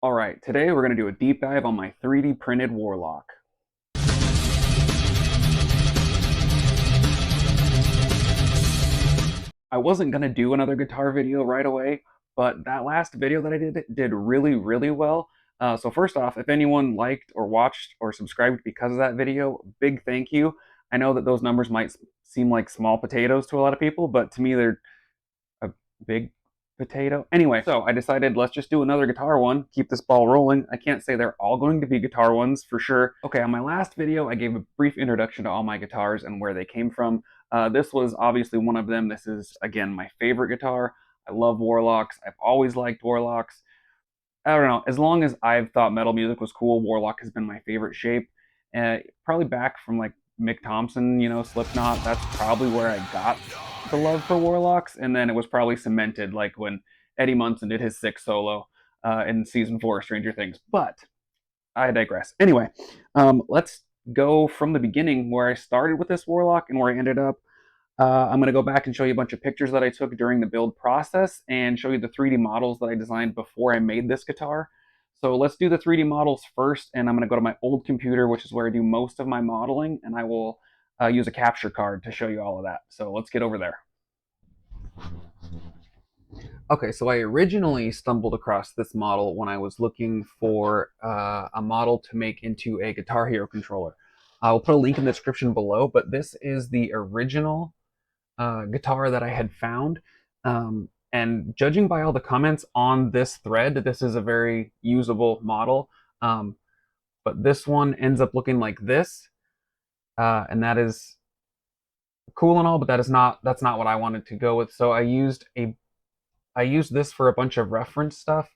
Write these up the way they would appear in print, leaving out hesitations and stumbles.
Alright, today we're going to do a deep dive on my 3D printed Warlock. I wasn't going to do another guitar video right away, but that last video that I did really well. So first off, if anyone liked or watched or subscribed because of that video, big thank you. I know that those numbers might seem like small potatoes to a lot of people, but to me they're a big potato. Anyway, so I decided let's just do another guitar one, keep this ball rolling. I can't say they're all going to be guitar ones for sure. Okay, on my last video, I gave a brief introduction to all my guitars and where they came from. This was obviously one of them. This is, again, my favorite guitar. I love Warlocks. I've always liked Warlocks. I don't know, as long as I've thought metal music was cool, Warlock has been my favorite shape. Probably back from like Mick Thompson, Slipknot, that's probably where I got the love for Warlocks, and then it was probably cemented like when Eddie Munson did his 6 solo in season 4 of Stranger Things. But I digress. Anyway, let's go from the beginning where I started with this Warlock and where I ended up. I'm going to go back and show you a bunch of pictures that I took during the build process and show you the 3D models that I designed before I made this guitar. So let's do the 3D models first, and I'm going to go to my old computer, which is where I do most of my modeling, and I will use a capture card to show you all of that. So let's get over there. Okay, so I originally stumbled across this model when I was looking for a model to make into a Guitar Hero controller. I'll put a link in the description below, but this is the original guitar that I had found. And judging by all the comments on this thread, this is a very usable model. But this one ends up looking like this, and that is cool and all, but that's not what I wanted to go with. So I used this for a bunch of reference stuff.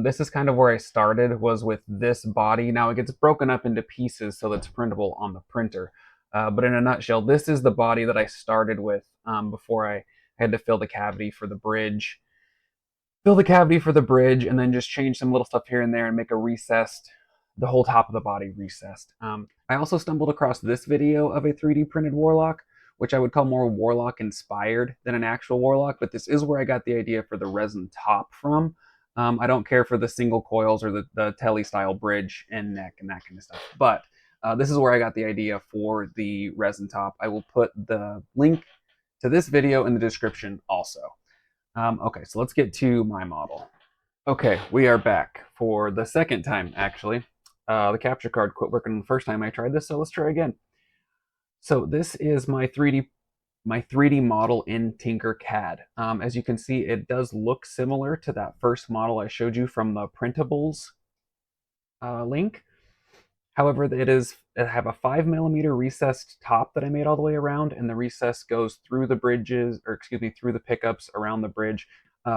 This is kind of where I started, was with this body. Now it gets broken up into pieces so that's printable on the printer. But in a nutshell, this is the body that I started with before I had to fill the cavity for the bridge. And then just change some little stuff here and there and make the whole top of the body recessed. I also stumbled across this video of a 3D printed Warlock, which I would call more Warlock inspired than an actual Warlock, but this is where I got the idea for the resin top from. I don't care for the single coils or the telly style bridge and neck and that kind of stuff, but this is where I got the idea for the resin top. I will put the link to this video in the description also. Okay, so let's get to my model. Okay, we are back for the second time, actually. The capture card quit working the first time I tried this, so let's try again. So this is my 3D model in Tinkercad. As you can see, it does look similar to that first model I showed you from the printables link. However, it have a 5mm recessed top that I made all the way around, and the recess goes through the bridges, or excuse me, through the pickups around the bridge.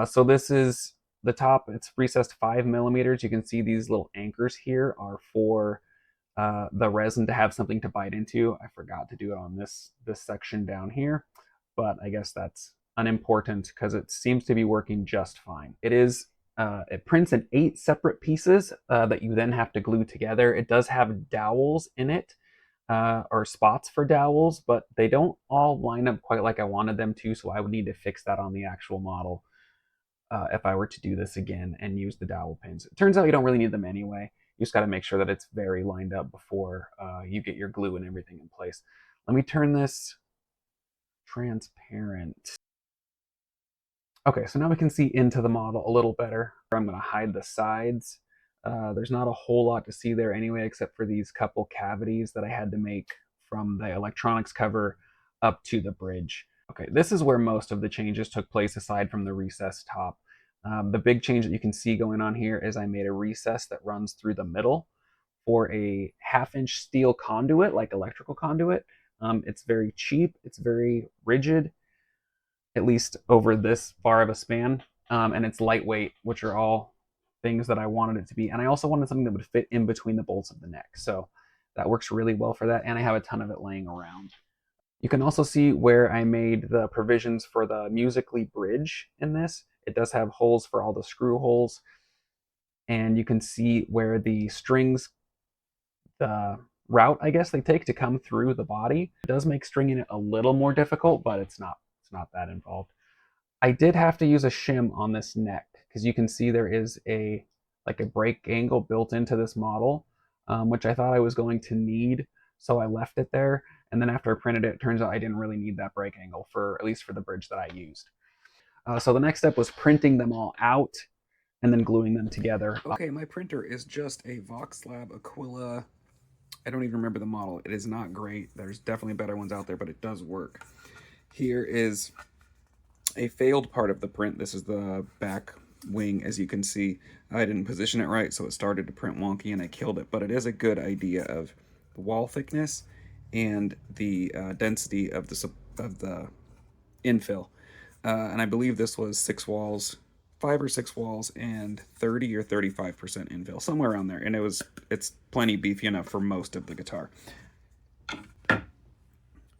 So this is the top. It's recessed 5mm. You can see these little anchors here are for the resin to have something to bite into. I forgot to do it on this section down here, but I guess that's unimportant because it seems to be working just fine. It prints in 8 separate pieces that you then have to glue together. It does have dowels in it, or spots for dowels, but they don't all line up quite like I wanted them to, so I would need to fix that on the actual model if I were to do this again and use the dowel pins. It turns out you don't really need them anyway. You just got to make sure that it's very lined up before you get your glue and everything in place. Let me turn this transparent. Okay, so now we can see into the model a little better. I'm going to hide the sides. There's not a whole lot to see there anyway, except for these couple cavities that I had to make from the electronics cover up to the bridge. Okay, this is where most of the changes took place aside from the recessed top. The big change that you can see going on here is I made a recess that runs through the middle for a 1/2-inch steel conduit, like electrical conduit. It's very cheap, it's very rigid, at least over this far of a span, and it's lightweight, which are all things that I wanted it to be. And I also wanted something that would fit in between the bolts of the neck, so that works really well for that, and I have a ton of it laying around. You can also see where I made the provisions for the Musically bridge in this. It does have holes for all the screw holes, and you can see where the strings, the route I guess they take to come through the body. It does make stringing it a little more difficult, but it's not that involved. I did have to use a shim on this neck because you can see there is a like a break angle built into this model, which I thought I was going to need, so I left it there. And then after I printed it, it turns out I didn't really need that break angle for at least for the bridge that I used. So the next step was printing them all out and then gluing them together. Okay, my printer is just a Voxlab Aquila. I don't even remember the model. It is not great. There's definitely better ones out there, but it does work. Here is a failed part of the print. This is the back wing, as you can see. I didn't position it right, so it started to print wonky and I killed it, but it is a good idea of the wall thickness and the density of the infill. And I believe this was 6 walls, 5 or 6 walls, and 30 or 35% infill, somewhere around there. And it's plenty beefy enough for most of the guitar.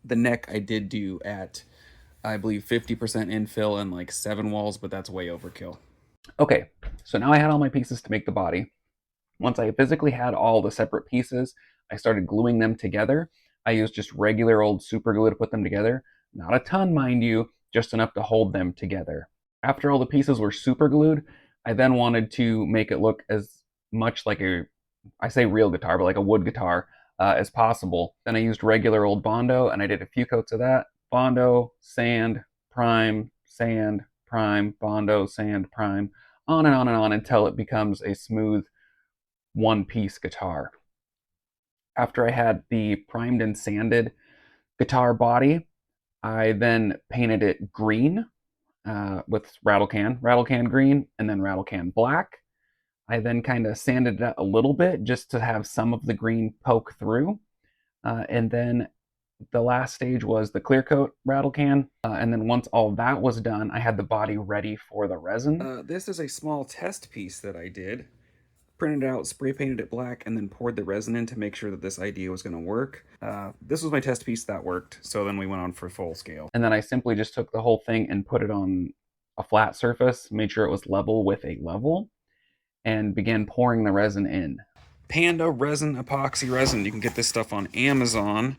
The neck I did do at, I believe, 50% infill and like 7 walls, but that's way overkill. Okay, so now I had all my pieces to make the body. Once I physically had all the separate pieces, I started gluing them together. I used just regular old super glue to put them together. Not a ton, mind you, just enough to hold them together. After all the pieces were super glued, I then wanted to make it look as much like I say real guitar, but like a wood guitar as possible. Then I used regular old Bondo and I did a few coats of that. Bondo, sand, prime, Bondo, sand, prime, on and on and on until it becomes a smooth one-piece guitar. After I had the primed and sanded guitar body, I then painted it green with rattle can green, and then rattle can black. I then kind of sanded it a little bit just to have some of the green poke through. And then the last stage was the clear coat rattle can. And then once all that was done, I had the body ready for the resin. This is a small test piece that I did. Printed it out, spray painted it black, and then poured the resin in to make sure that this idea was going to work. This was my test piece that worked, so then we went on for full scale. And then I simply just took the whole thing and put it on a flat surface, made sure it was level with a level, and began pouring the resin in. Panda resin, epoxy resin. You can get this stuff on Amazon,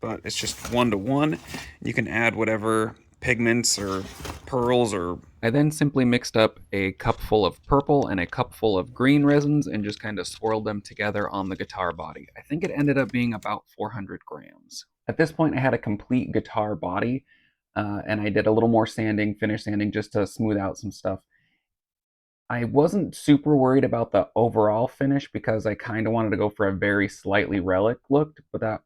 but it's just 1-to-1. You can add whatever pigments or pearls or... I then simply mixed up a cup full of purple and a cup full of green resins and just kind of swirled them together on the guitar body. I think it ended up being about 400 grams. At this point, I had a complete guitar body, and I did a little more sanding, finish sanding, just to smooth out some stuff. I wasn't super worried about the overall finish because I kind of wanted to go for a very slightly relic look, but that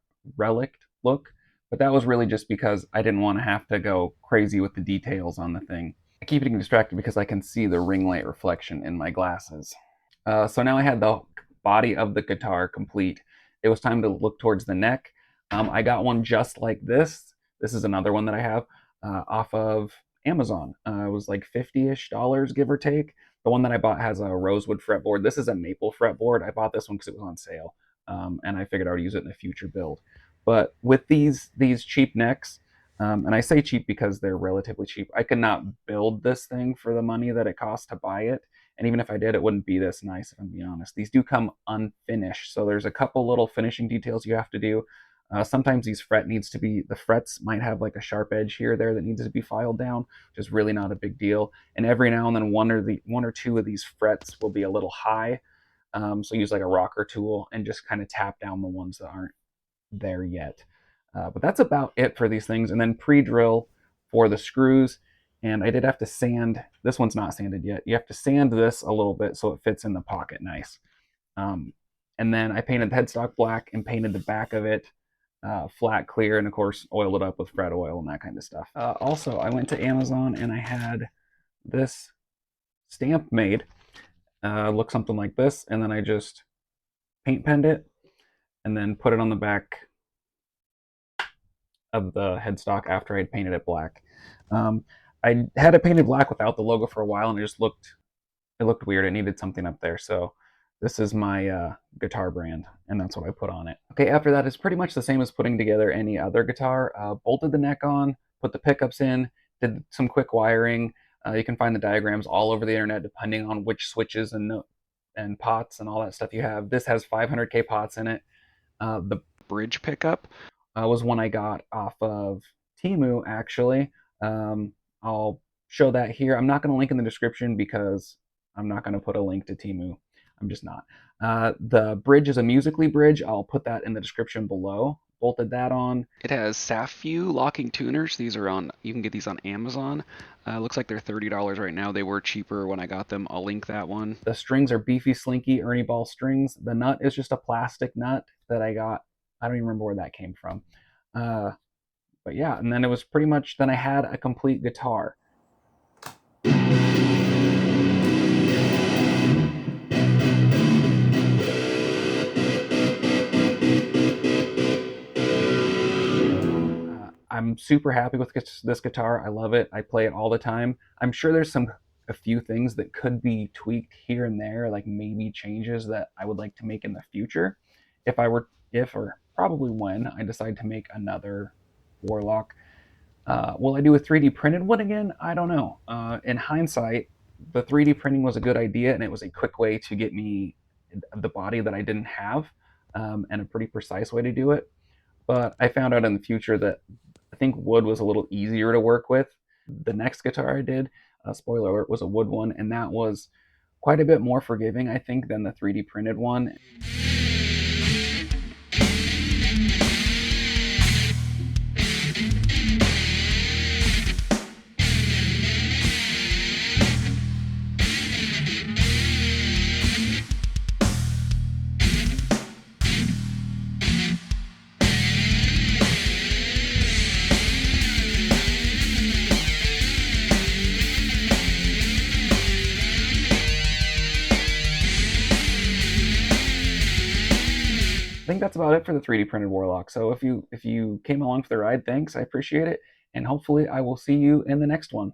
was really just because I didn't want to have to go crazy with the details on the thing. I keep getting distracted because I can see the ring light reflection in my glasses. So now I had the body of the guitar complete. It was time to look towards the neck. I got one just like this. This is another one that I have off of Amazon. It was like $50-ish, give or take. The one that I bought has a rosewood fretboard. This is a maple fretboard. I bought this one because it was on sale, and I figured I would use it in a future build. But with these cheap necks, and I say cheap because they're relatively cheap, I could not build this thing for the money that it cost to buy it. And even if I did, it wouldn't be this nice, if I'm being honest. These do come unfinished, so there's a couple little finishing details you have to do. Sometimes these the frets might have like a sharp edge here or there that needs to be filed down, which is really not a big deal. And every now and then one or two of these frets will be a little high. So use like a rocker tool and just kind of tap down the ones that aren't there yet. But that's about it for these things. And then pre-drill for the screws. And I did have to sand, this one's not sanded yet. You have to sand this a little bit so it fits in the pocket nice. And then I painted the headstock black and painted the back of it flat clear, and of course oiled it up with fret oil and that kind of stuff. Also, I went to Amazon and I had this stamp made. Looked something like this, and then I just paint penned it and then put it on the back of the headstock after I'd painted it black. I had it painted black without the logo for a while, and it looked weird. It needed something up there, so this is my guitar brand, and that's what I put on it. Okay, after that, it's pretty much the same as putting together any other guitar. Bolted the neck on, put the pickups in, did some quick wiring. You can find the diagrams all over the internet depending on which switches and pots and all that stuff you have. This has 500K pots in it. The bridge pickup was one I got off of Temu, actually. I'll show that here. I'm not going to link in the description because I'm not going to put a link to Temu. I'm just not. The bridge is a Musically bridge. I'll put that in the description below. Bolted that on. It has Sapview locking tuners. These are on, you can get these on Amazon. Looks like they're $30 right now. They were cheaper when I got them. I'll link that one. The strings are beefy, slinky Ernie Ball strings. The nut is just a plastic nut that I got. I don't even remember where that came from. Uh, but yeah, and then it was pretty much, then I had a complete guitar. I'm super happy with this guitar. I love it. I play it all the time. I'm sure there's a few things that could be tweaked here and there, like maybe changes that I would like to make in the future. If or probably when I decide to make another Warlock. Will I do a 3D printed one again? I don't know. In hindsight, the 3D printing was a good idea, and it was a quick way to get me the body that I didn't have, and a pretty precise way to do it. But I found out in the future that I think wood was a little easier to work with. The next guitar I did, spoiler alert, was a wood one, and that was quite a bit more forgiving, I think, than the 3D printed one. I think that's about it for the 3D printed Warlock. So if you came along for the ride, thanks. I appreciate it, and hopefully I will see you in the next one.